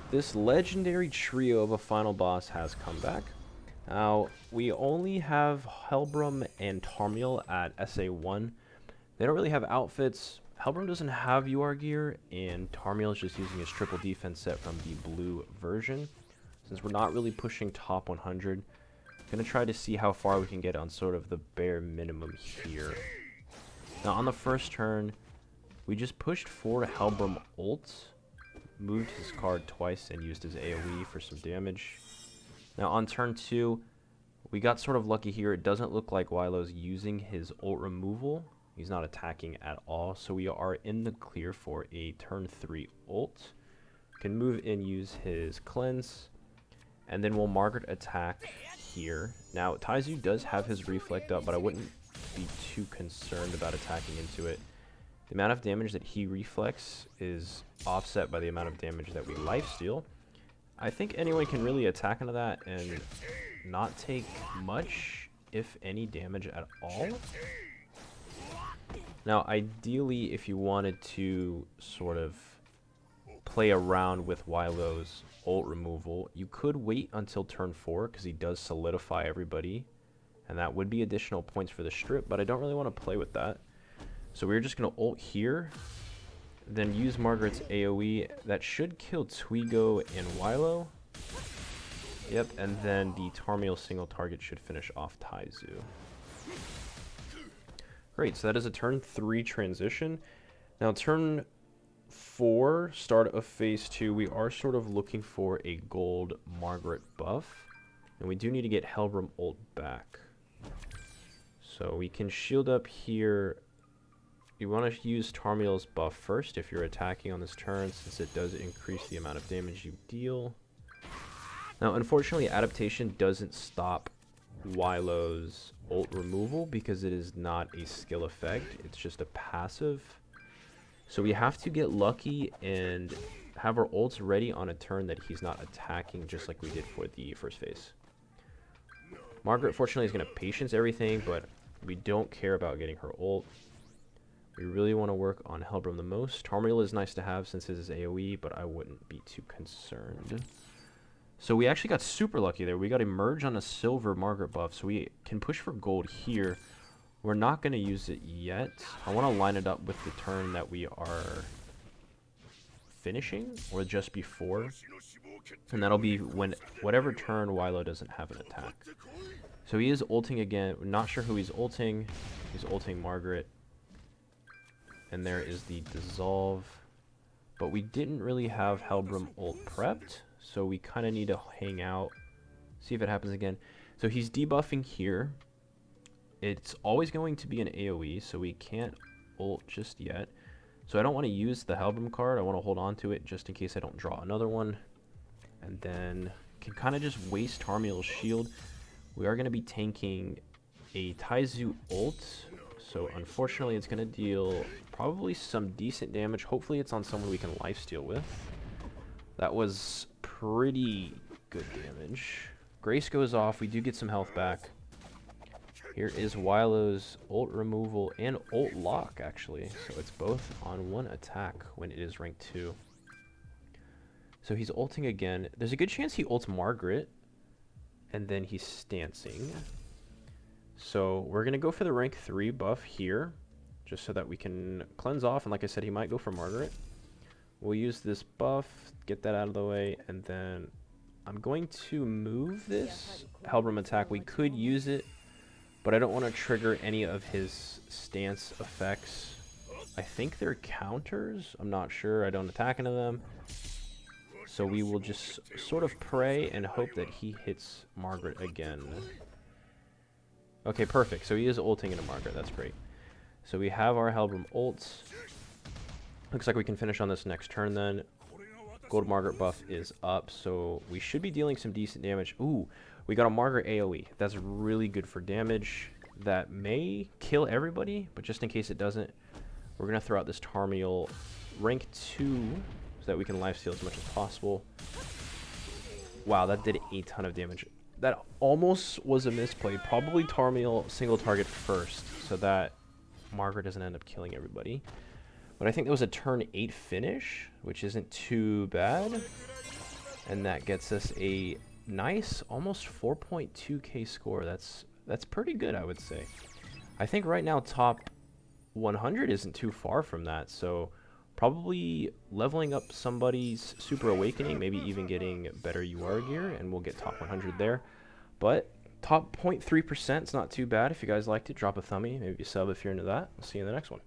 This legendary trio of a final boss has come back. Now, we only have Helbram and Tarmiel at SA1. They don't really have outfits. Helbram doesn't have UR gear, and Tarmiel is just using his triple defense set from the blue version. Since we're not really pushing top 100, I'm going to try to see how far we can get on sort of the bare minimum here. Now, on the first turn, we just pushed 4 Helbram ults, moved his card twice, and used his AoE for some damage. Now, on turn 2, we got sort of lucky here. It doesn't look like Wilo's using his ult removal. He's not attacking at all, so we are in the clear for a turn 3 ult. Can move in, use his cleanse, and then we'll Margaret attack here. Now, Taizu does have his reflect up, but I wouldn't be too concerned about attacking into it. The amount of damage that he reflects is offset by the amount of damage that we lifesteal. I think anyone can really attack into that and not take much, if any, damage at all. Now, ideally, if you wanted to sort of play around with Wilo's ult removal, you could wait until turn 4 because he does solidify everybody, and that would be additional points for the strip, but I don't really want to play with that. So we're just going to ult here, then use Margaret's AoE. That should kill Twigo and Wilo. Yep, and then the Tarmiel single target should finish off Taizu. Great, so that is a turn 3 transition. Now turn 4, start of phase 2, we are sort of looking for a gold Margaret buff. And we do need to get Helbram ult back. So we can shield up here. You want to use Tarmiel's buff first if you're attacking on this turn, since it does increase the amount of damage you deal. Now, unfortunately, adaptation doesn't stop Wilo's ult removal because it is not a skill effect. It's just a passive. So we have to get lucky and have our ults ready on a turn that he's not attacking, just like we did for the first phase. Margaret, fortunately, is going to patience everything, but we don't care about getting her ult. We really want to work on Helbram the most. Tarmiel is nice to have since it is AoE, but I wouldn't be too concerned. So we actually got super lucky there. We got a merge on a silver Margaret buff, so we can push for gold here. We're not going to use it yet. I want to line it up with the turn that we are finishing, or just before. And that'll be when whatever turn Wilo doesn't have an attack. So he is ulting again. We're not sure who he's ulting. He's ulting Margaret. And there is the dissolve. But we didn't really have Helbram ult prepped, so we kind of need to hang out, see if it happens again. So he's debuffing here. It's always going to be an AoE, so we can't ult just yet. So I don't want to use the Helbram card. I want to hold on to it just in case I don't draw another one. And then can kind of just waste Tarmiel's shield. We are going to be tanking a Taizu ult. So unfortunately, it's going to deal probably some decent damage. Hopefully it's on someone we can lifesteal with. That was pretty good damage. Grace goes off. We do get some health back. Here is Wilo's ult removal and ult lock, actually. So it's both on one attack when it is rank 2. So he's ulting again. There's a good chance he ults Margaret. And then he's stancing. So we're going to go for the rank 3 buff here, just so that we can cleanse off. And like I said, he might go for Margaret. We'll use this buff, get that out of the way, and then I'm going to move this Helbram attack. We could use it, but I don't want to trigger any of his stance effects. I think they're counters. I'm not sure. I don't attack into them. So we will just sort of pray and hope that he hits Margaret again. Okay, perfect. So he is ulting into Margaret. That's great. So we have our Helbram ults. Looks like we can finish on this next turn then. Gold Margaret buff is up, so we should be dealing some decent damage. Ooh, we got a Margaret AoE. That's really good for damage. That may kill everybody, but just in case it doesn't, we're going to throw out this Tarmiel rank 2 so that we can lifesteal as much as possible. Wow, that did a ton of damage. That almost was a misplay. Probably Tarmiel single target first, so that Margaret doesn't end up killing everybody. But I think that was a turn 8 finish, which isn't too bad. And that gets us a nice, almost 4.2k score. That's pretty good, I would say. I think right now top 100 isn't too far from that, so probably leveling up somebody's Super Awakening, maybe even getting better UR gear, and we'll get top 100 there. But top 0.3% is not too bad. If you guys liked it, drop a thumbie, maybe a sub if you're into that. I'll see you in the next one.